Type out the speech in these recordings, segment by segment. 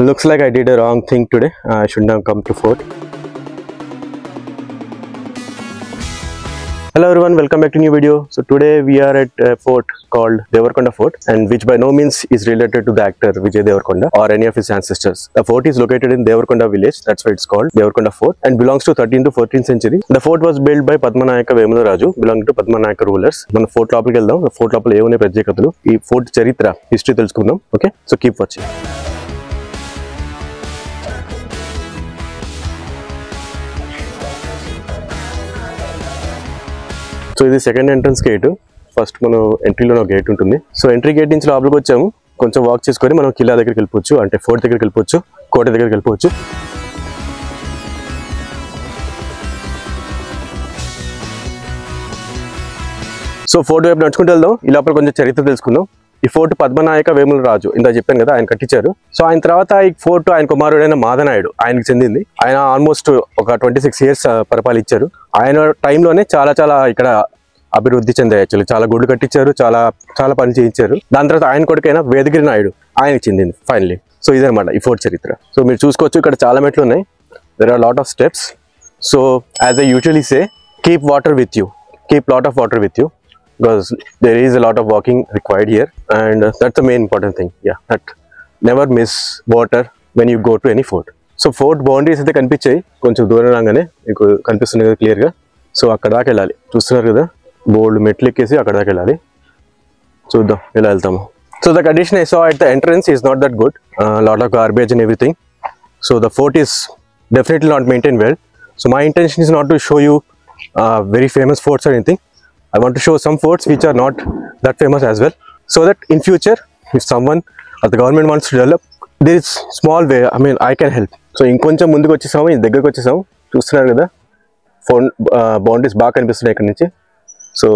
Looks like I did a wrong thing today. I shouldn't have come to fort. Hello everyone, welcome back to new video. So today we are at a fort called Devarkonda Fort, and which by no means is related to the actor Vijay Devarkonda or any of his ancestors. The fort is located in Devarkonda village, that's why it's called Devarkonda Fort, and belongs to 13th to 14th century. The fort was built by Padmanayaka Vemula Raju, belonging to Padmanayaka rulers. మన fort లోపలికి వెళ్దాం. Fort లోపల ఏమున్నాయి ప్రత్యేకతలు, ఈ fort చరిత్ర, history తెలుసుకుందాం. Okay, so keep watching. So ఇది సెకండ్ ఎంట్రన్స్ గేట్. ఫస్ట్ మనం ఎంట్రీలో ఒక గేట్ ఉంటుంది. సో ఎంట్రీ గేట్ నుంచి లోపలికి వచ్చాము. కొంచెం వాక్ చేసుకొని మనం కిల్లా దగ్గరికి వెళ్ళిపోవచ్చు, అంటే ఫోర్ట్ దగ్గరికి వెళ్ళిపోవచ్చు, కోట దగ్గరికి వెళ్ళిపోవచ్చు. సో ఫోర్ట్ వైపు నడుచుకుంటూ వెళ్దాం. ఈ లోపల కొంచెం చరిత్ర తెలుసుకుందాం. ఈ ఫోర్ట్ పద్మనాయక వేముల రాజు, ఇంత చెప్పాను కదా, ఆయన కట్టించారు. సో ఆయన తర్వాత ఈ ఫోర్ట్ ఆయన కుమారుడైన మాదనాయుడు ఆయనకి చెందింది. ఆయన ఆల్మోస్ట్ ఒక 26 years పరిపాలించారు. ఆయన టైంలోనే చాలా ఇక్కడ అభివృద్ధి చెందాయి. యాక్చువల్లీ చాలా గుళ్ళు కట్టించారు, చాలా పని చేయించారు. దాని తర్వాత ఆయన కొడుకైన వేదగిరి నాయుడు ఆయనకి చెందింది ఫైనలీ. సో ఇదనమాట ఈ ఫోర్ట్ చరిత్ర. సో మీరు చూసుకోవచ్చు, ఇక్కడ చాలా మెట్లు ఉన్నాయి. There are lot of steps. So as I usually say, keep water with you, keep lot of water with you, because there is a lot of walking required here, and that's the main important thing. Yeah, that never miss water when you go to any fort. So fort boundaries అయితే కనిపించాయి. కొంచెం దూరం రాగానే మీకు కనిపిస్తుంది కదా క్లియర్గా. So అక్కడ దాకా వెళ్ళాలి, చూస్తున్నారు కదా, బోల్డ్ మెట్లు ఎక్కేసి అక్కడ దాకా వెళ్ళాలి. చూద్దాం ఎలా వెళ్తాము. So the condition I saw at the entrance is not that good. Lot of garbage and everything. So the fort is definitely not maintained well. So my intention is not to show you very famous forts or anything. I want to show some forts which are not that famous as well, so that in future if someone or the government wants to develop, there is small way, I mean I can help. So ఇంకొంచెం ముందుకు వచ్చేసాము, ఇది దగ్గరకు వచ్చేసాము, చూస్తున్నారు కదా, boundaries బాగా కనిపిస్తున్నాయి ఇక్కడ నుంచి. సో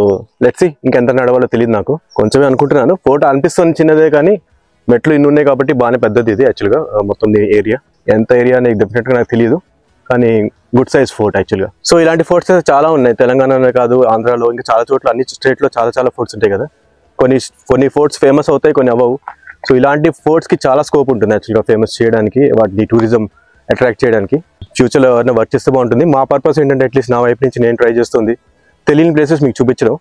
లెట్స్ సీ, ఇంకెంత నడవాలో తెలియదు నాకు, కొంచెమే అనుకుంటున్నాను. ఫోటో అనిపిస్తుంది చిన్నదే, కానీ మెట్లు ఇన్ని ఉన్నాయి కాబట్టి బాగానే పెద్దది ఇది యాక్చువల్గా. మొత్తం ఏరియా ఎంత ఏరియా అనేది డెఫినెట్గా నాకు తెలియదు, కానీ గుడ్ సైజ్ ఫోర్ట్ యాక్చువల్గా. సో ఇలాంటి ఫోర్ట్స్ అయితే చాలా ఉన్నాయి, తెలంగాణలో కాదు, ఆంధ్రాలో, ఇంకా చాలా చోట్ల, అన్ని స్టేట్లో చాలా ఫోర్ట్స్ ఉంటాయి కదా. కొన్ని ఫోర్ట్స్ ఫేమస్ అవుతాయి, కొన్ని అవ్వవు. సో ఇలాంటి ఫోర్ట్స్కి చాలా స్కోప్ ఉంటుంది యాక్చువల్గా ఫేమస్ చేయడానికి, వాటిని టూరిజం అట్రాక్ట్ చేయడానికి. ఫ్యూచర్లో ఎవరైనా వర్క్ చేస్తే బాగుంటుంది. మా పర్పస్ ఏంటంటే అట్లీస్ట్ నా వైపు నుంచి నేను ట్రై చేస్తుంది తెలియని ప్లేసెస్ మీకు చూపించడం.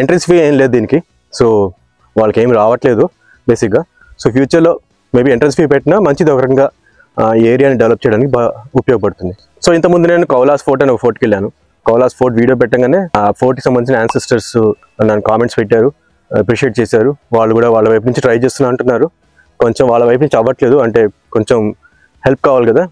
ఎంట్రన్స్ ఫీ ఏం లేదు దీనికి, సో వాళ్ళకి ఏం రావట్లేదు బేసిక్గా. సో ఫ్యూచర్లో మేబీ ఎంట్రన్స్ ఫీ పెట్టినా మంచిది, ఒక రకంగా ఏరియాని డెవలప్ చేయడానికి బాగా ఉపయోగపడుతుంది. సో ఇంతకుముందు నేను కౌలాస్ ఫోర్ట్ అని ఒక ఫోర్ట్కి వెళ్ళాను. కౌలాస్ ఫోర్ట్ వీడియో పెట్టగానే ఆ ఫోర్ట్కి సంబంధించిన యాన్సిస్టర్స్ నన్ను కామెంట్స్ పెట్టారు, అప్రిషియేట్ చేశారు. వాళ్ళు కూడా వాళ్ళ వైపు నుంచి ట్రై చేస్తున్నా అంటున్నారు. కొంచెం వాళ్ళ వైపు నుంచి అవ్వట్లేదు, అంటే కొంచెం హెల్ప్ కావాలి కదా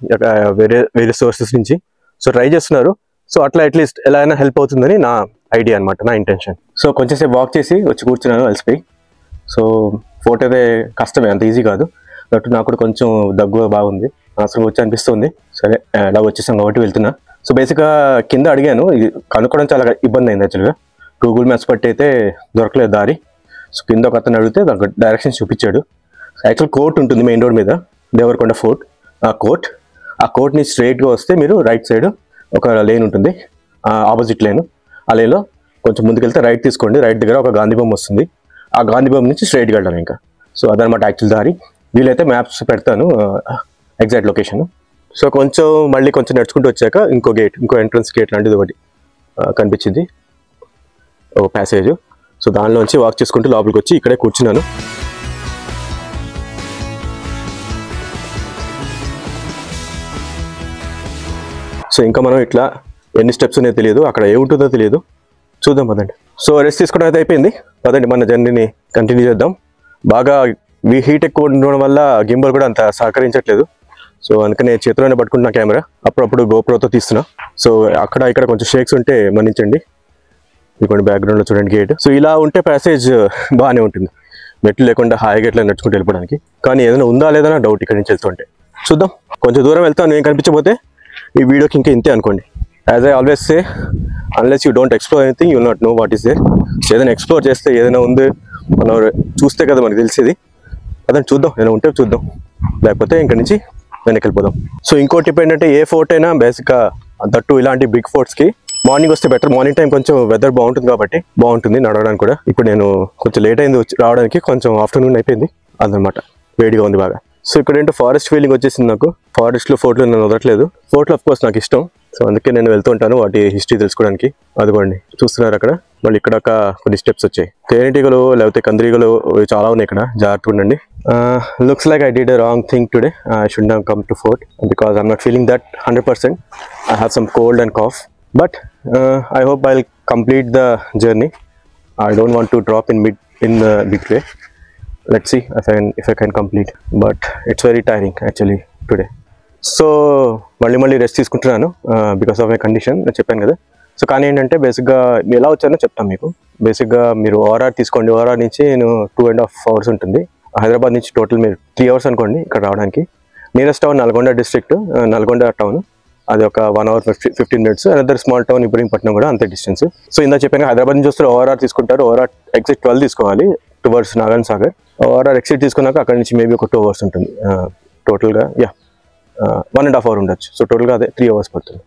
వేరే సోర్సెస్ నుంచి. సో ట్రై చేస్తున్నారు. సో అట్లా అట్లీస్ట్ ఎలా అయినా హెల్ప్ అవుతుందని నా ఐడియా అనమాట, నా ఇంటెన్షన్. సో కొంచెంసేపు వాక్ చేసి వచ్చి కూర్చున్నాను అలసిపోయి. సో ఫోర్ట్ అయితే కష్టమే, అంత ఈజీ కాదు. బట్ నాకు కూడా కొంచెం దగ్గు బాగుంది, అవసరం వచ్చి అనిపిస్తుంది. సరే ఎలా వచ్చేసాం కాబట్టి వెళ్తున్నా. సో బేసిక్గా కింద అడిగాను, కనుక్కోవడం చాలా ఇబ్బంది అయింది యాక్చువల్గా. గూగుల్ మ్యాప్స్ బట్టి అయితే దొరకలేదు దారి. సో కింద ఒక అతను అడిగితే దానికి డైరెక్షన్స్ చూపించాడు. యాక్చువల్ కోర్ట్ ఉంటుంది మెయిన్ రోడ్ మీద, దేవరకొండ ఫోర్ట్. ఆ కోర్ట్ని స్ట్రైట్గా వస్తే మీరు రైట్ సైడ్ ఒక లేన్ ఉంటుంది, ఆపోజిట్ లేను. ఆ లేన్లో కొంచెం ముందుకెళ్తే రైట్ తీసుకోండి. రైట్ దగ్గర ఒక గాంధీ బొమ్మ వస్తుంది. ఆ గాంధీ బొమ్మ నుంచి స్ట్రైట్గా వెళ్ళాం ఇంకా. సో అదనమాట యాక్చువల్ దారి. వీలైతే మ్యాప్స్ పెడతాను ఎగ్జాక్ట్ లొకేషన్. సో మళ్ళీ కొంచెం నడుచుకుంటూ వచ్చాక ఇంకో ఎంట్రన్స్ గేట్ లాంటిది ఒకటి కనిపించింది, ఒక ప్యాసేజ్. సో దానిలోంచి వాక్ చేసుకుంటూ లోపలికి వచ్చి ఇక్కడే కూర్చున్నాను. సో ఇంకా మనం ఇట్లా ఎన్ని స్టెప్స్ ఉన్నాయో తెలియదు, అక్కడ ఏముంటుందో తెలియదు, చూద్దాం పదండి. సో రెస్ట్ తీసుకోవడం అయితే అయిపోయింది, పదండి మన జర్నీని కంటిన్యూ చేద్దాం. బాగా హీట్ ఎక్కువ ఉండడం వల్ల గింబల్ కూడా అంత సహకరించట్లేదు. సో అందుకనే చేతిలోనే పట్టుకుంటున్నా కెమెరా, అప్పుడప్పుడు గోప్రోతో తీస్తున్నా. సో ఇక్కడ కొంచెం షేక్స్ ఉంటే మన్నించండి. ఇదిగోండి బ్యాక్గ్రౌండ్లో చూడండి గేట్. సో ఇలా ఉంటే ప్యాసేజ్ బాగానే ఉంటుంది, మెట్లు లేకుండా హాయిగా ఎట్లా నడుచుకుంటూ వెళ్ళిపోవడానికి. కానీ ఏదైనా ఉందా లేదా డౌట్ ఇక్కడ నుంచి వెళ్తుంటే. చూద్దాం, కొంచెం దూరం వెళ్తాను, ఏం కనిపించకపోతే ఈ వీడియోకి ఇంకా ఇంతే అనుకోండి. As I always say, unless you don't explore anything you not know what is there. ఏదైనా ఎక్స్ప్లోర్ చేస్తే, ఏదైనా ఉంది మనం చూస్తే కదా మనకు తెలిసేది. అదని చూద్దాం, ఏదైనా ఉంటే చూద్దాం, లేకపోతే ఇంక నుంచి వెనక్కి వెళ్ళిపోదాం. సో ఇంకో టిప్ ఏంటంటే, ఏ ఫోర్ట్ అయినా బేసిక్గా దట్టు ఇలాంటి బిగ్ ఫోర్ట్స్కి మార్నింగ్ వస్తే బెటర్. మార్నింగ్ టైం కొంచెం వెదర్ బాగుంటుంది కాబట్టి బాగుంటుంది నడవడానికి కూడా. ఇప్పుడు నేను కొంచెం లేట్ అయింది రావడానికి, కొంచెం ఆఫ్టర్నూన్ అయిపోయింది అదనమాట, వేడిగా ఉంది బాగా. సో ఇక్కడ ఏంటో ఫారెస్ట్ ఫీలింగ్ వచ్చేసింది నాకు. ఫారెస్ట్లో ఫోటోలు నేను వదలట్లేదు. ఫోటోలు ఆఫ్ కోర్స్ నాకు ఇష్టం, సో అందుకే నేను వెళ్తూ ఉంటాను వాటి హిస్టరీ తెలుసుకోవడానికి. అదిగోండి చూస్తున్నారు అక్కడ. మళ్ళీ ఇక్కడ కొన్ని స్టెప్స్ వచ్చాయి. తేనెటీగలు లేకపోతే కందిరీగలు చాలా ఉన్నాయి ఇక్కడ, జాగ్రత్తగా ఉండండి. Looks like I did a wrong thing today. I should have come to fort because I'm not feeling that 100%. I have some cold and cough, but I hope I will complete the journey. I don't want to drop in the midway. Let's see if I can complete, but it's very tiring actually today. So మళ్ళీ rest తీసుకుంటున్నాను because of my condition నేను చెప్పాను కదా. So కానీ ఏంటంటే బేసిక్గా ఎలా వచ్చానో చెప్తాను మీకు. బేసిక్గా మీరు ఓఆర్ఆర్ తీసుకోండి. ఓఆర్ఆర్ నుంచి నేను 2.5 hours ఉంటుంది. హైదరాబాద్ నుంచి టోటల్ మీరు 3 hours అనుకోండి ఇక్కడ రావడానికి. Nearest town Nalgonda district, Nalgonda town, అది ఒక 1 hour 15 minutes. Another small town Ibrahimpatnam కూడా అంతే డిస్టెన్స్. సో ఇందా చెప్పాను హైదరాబాద్ నుంచి వస్తారు ఓఆర్ఆర్ తీసుకుంటారు. ఓఆర్ఆర్ ఎగ్జిట్ 12 తీసుకోవాలి towards Nagarjuna Sagar. ORR exit తీసుకున్నాక అక్కడ నుంచి మేబీ ఒక 2 hours ఉంటుంది టోటల్గా. 1.5 hour ఉండొచ్చు. సో టోటల్గా అదే 3 hours పడుతుంది.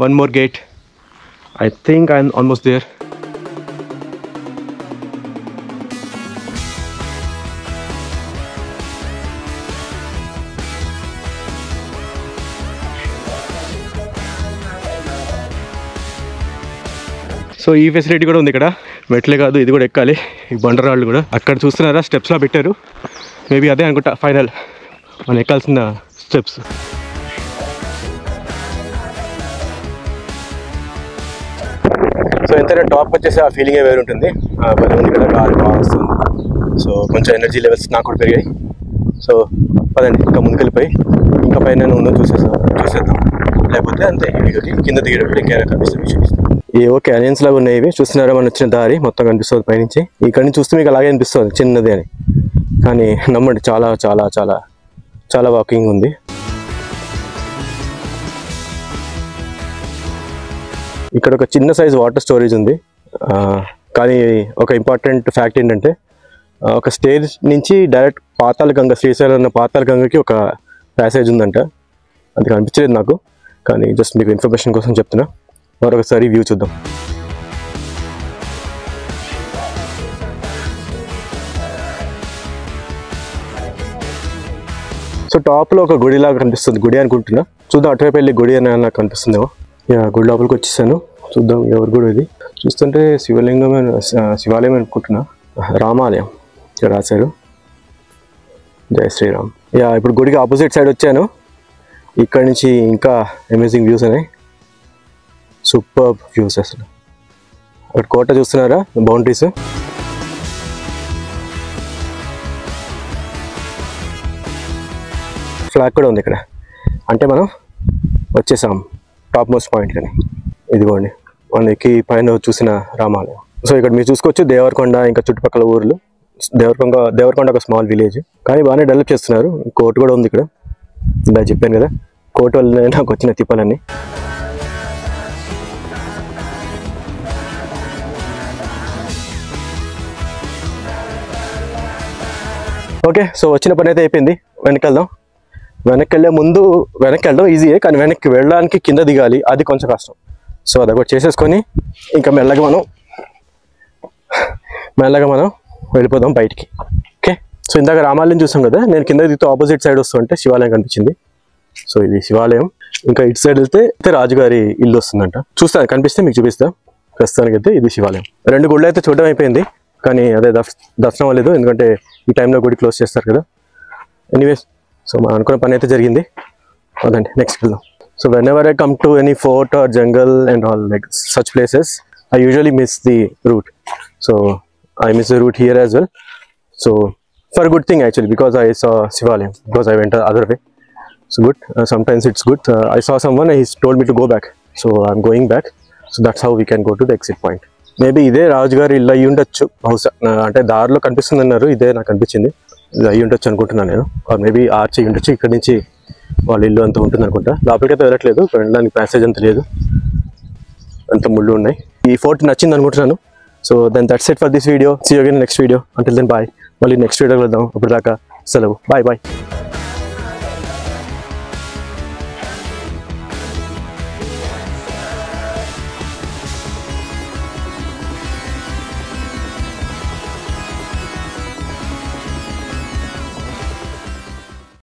One more gate. I think I'm almost there. So ఈ ఫెసిలిటీ కూడా ఉంది ఇక్కడ. మెట్లే కాదు, ఇది కూడా ఎక్కాలి. ఈ బండరాళ్ళు కూడా అక్కడ చూస్తున్నారా స్టెప్స్లా పెట్టారు. మేబీ అదే అనుకుంటా ఫైనల్ మనం ఎక్కాల్సిన స్టెప్స్. సో ఎంతైనా టాప్ వచ్చేసి ఆ ఫీలింగే వేరు ఉంటుంది. పది మంది ఇక్కడ గాలి బాగా వస్తుంది. సో కొంచెం ఎనర్జీ లెవెల్స్ నాకు కూడా పెరిగాయి. సో పదండి ఇంకా ముందుకెళ్ళిపోయి ఇంకా పైన ఉందో చూసేద్దాం. లేకపోతే అంతే కింద దిగేటప్పుడు ఇంకేమైనా కనిపిస్తుంది చూపిస్తాం. ఏవో క్యానియన్స్ లాగా ఉన్నాయి ఇవి. చూస్తున్నారా మనం వచ్చిన దారి మొత్తం కనిపిస్తుంది పైనుంచి. ఇక్కడ నుంచి చూస్తే మీకు అలాగే అనిపిస్తుంది చిన్నది అని, కానీ నమ్మండి చాలా చాలా చాలా చాలా వాకింగ్ ఉంది. ఇక్కడ ఒక చిన్న సైజ్ వాటర్ స్టోరేజ్ ఉంది. కానీ ఒక ఇంపార్టెంట్ ఫ్యాక్ట్ ఏంటంటే ఒక స్టేజ్ నుంచి డైరెక్ట్ పాతాళగంగ, శ్రీశైలం ఉన్న పాతాళగంగకి ఒక ప్యాసేజ్ ఉందంట. అది కనిపించలేదు నాకు, కానీ జస్ట్ మీకు ఇన్ఫర్మేషన్ కోసం చెప్తున్నా. మరొకసారి వ్యూ చూద్దాం. సో టాప్లో ఒక గుడిలాగా కనిపిస్తుంది. గుడి అనుకుంటున్నా, చూద్దాం. అటువైపు వెళ్ళి గుడి అని నాకు కనిపిస్తుందేమో. గుడి లోపలికి వచ్చేసాను. చూద్దాం ఎవరి గుడి ఇది. చూస్తుంటే శివాలయం అనుకుంటున్నా. రామాలయం ఇక్కడ రాశారు, జై శ్రీరామ్. ఇప్పుడు గుడికి ఆపోజిట్ సైడ్ వచ్చాను. ఇక్కడ నుంచి ఇంకా అమేజింగ్ వ్యూస్ ఉన్నాయి. సూపర్ వ్యూస్ అసలు. అక్కడ కోట చూస్తున్నారా, బౌండరీస్. ఫ్లాగ్ కూడా ఉంది ఇక్కడ. అంటే మనం వచ్చేసాం టాప్ మోస్ట్ పాయింట్ కానీ. ఇదిగోండి మనకి పైన చూసిన రామాలయం. సో ఇక్కడ మీరు చూసుకోవచ్చు దేవరకొండ, ఇంకా చుట్టుపక్కల ఊర్లు. దేవరకొండ ఒక స్మాల్ విలేజ్, కానీ బాగానే డెవలప్ చేస్తున్నారు. కోర్టు కూడా ఉంది ఇక్కడ. ఇందా చెప్పాను కదా, కోర్టు వల్ల నాకు వచ్చిన తిప్పలన్నీ. ఓకే, సో వచ్చిన పని అయితే అయిపోయింది. వెనక్కి వెళ్దాం. వెనక్కి వెళ్ళడం ఈజీయే, కానీ వెనక్కి వెళ్ళడానికి కింద దిగాలి, అది కొంచెం కష్టం. సో అది ఒకటి చేసేసుకొని ఇంకా మెల్లగా మనం వెళ్ళిపోదాం బయటికి. ఓకే, సో ఇందాక రామాలయం చూసాం కదా, నేను కింద దిగుతూ ఆపోజిట్ సైడ్ వస్తుంటే శివాలయం కనిపించింది. సో ఇది శివాలయం. ఇంకా ఇటు సైడ్ వెళ్తే రాజుగారి ఇల్లు వస్తుందంట. చూస్తాను, కనిపిస్తే మీకు చూపిస్తా. ప్రస్తుతానికి అయితే ఇది శివాలయం. 2 గుళ్ళు అయితే చూడడం అయిపోయింది, కానీ అదే దర్శనం అవ్వలేదు, ఎందుకంటే ఈ టైంలో గుడి క్లోజ్ చేస్తారు కదా. ఎనీవేస్, సో మనం అనుకున్న పని అయితే జరిగింది. అదండి, నెక్స్ట్ వెళ్దాం. So whenever I come to any fort or jungle and all like such places, I usually miss the route. So I miss the route here as well. So for a good thing actually, because I saw Shivalayam, because I went the other way. So good, sometimes it's good. I saw someone, he told me to go back, so I'm going back. So that's how we can go to the exit point. Maybe ఇదే రాజుగారి ఇల్లు అయ్యి ఉండొచ్చు బహుశా. అంటే దారిలో కనిపిస్తుంది అన్నారు, ఇదే నాకు అనిపించింది. ఇది అయ్యి ఉండొచ్చు అనుకుంటున్నాను నేను. మేబీ ఆర్చ్ అయ్యి ఉండొచ్చు. ఇక్కడ నుంచి వాళ్ళ ఇల్లు అంతా ఉంటుంది అనుకుంటా. లోపలికైతే వెళ్ళట్లేదు, వెళ్ళడానికి ప్యాసేజ్ అంత లేదు, అంత ముళ్ళు ఉన్నాయి. ఈ ఫోర్ట్ నచ్చింది అనుకుంటున్నాను. So then that's it for this video. See you again next video. Until then bye. మళ్ళీ నెక్స్ట్ వీడియోకి వెళ్దాం. అప్పుడు దాకా సెలవు. Bye bye.